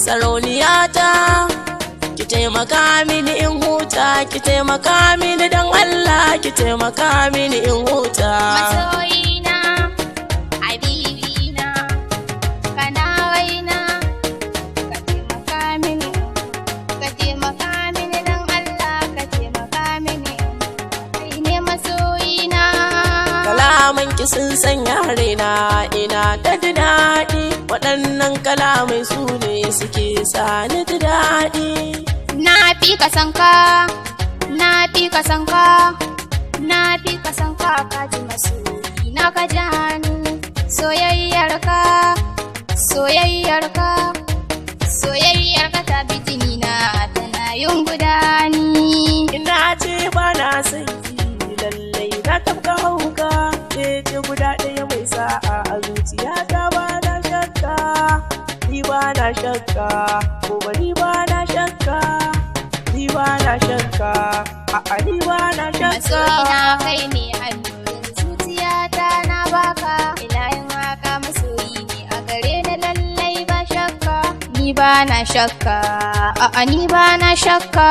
sarauniyata ki taimaka mini in huta, ki taimaka mini dan Allah, ki taimaka mini in huta. Masoyina, habibina, kana waina, ka taimaka mini dan Allah, ka taimaka mini, kai ne masoyina. Kalaman ki sun sanya raina ina ta ji daɗi, waɗannan kalamai su ne suke sa ni ji daɗi. Na fi ka san ka, na fi ka san ka, na fi ka san ka, ka ji masoyi na ka ji hannu. Soyayyar ka, soyayyar ka, soyayyar ka ta bi jini na tana yin gudani. Ina ce ba na son ki lallai na tafka hauka, ce guda ɗaya mai sa'a a zuciyata ba na shakka, ni ba na shakka, gobe ni ba na shakka, ni ba na shakka, a'a ni ba na shakka. Masoyina kai ne hannurin zuciyata na baka, ina yin waka masoyi ne a gare ni lallai ba shakka, ni ba na shakka, a'a ni ba na shakka.